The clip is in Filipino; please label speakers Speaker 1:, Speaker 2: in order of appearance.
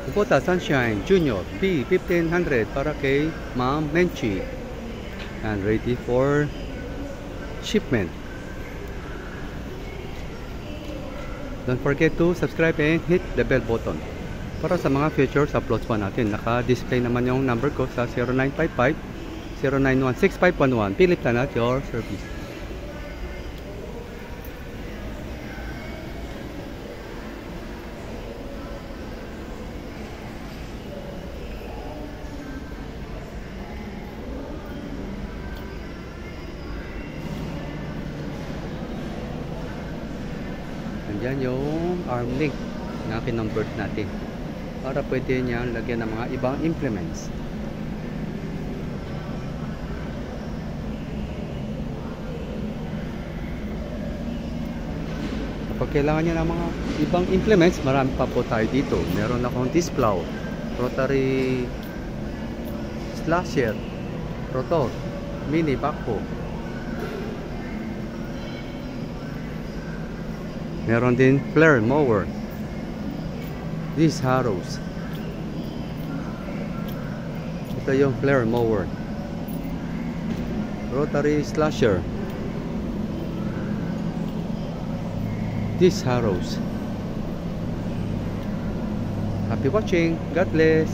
Speaker 1: Kubota Sunshine Junior P1500 para kay Ma'am Menchi. And ready for shipment. Don't forget to subscribe and hit the bell button. Para sa mga future uploads pa natin, naka-display naman yung number ko sa 0955-0916511. Pilit na at your service. Nandyan yung arm link na kinonvert natin para pwede niyang lagyan ng mga ibang implements. Kapag kailangan niya ng mga ibang implements, marami pa po tayo dito. Meron akong disc plow, rotary slasher, rotor, mini backhoe. Meron din flare mower, these harrows. Ito yung flare mower, rotary slasher, these harrows. Happy watching. God bless.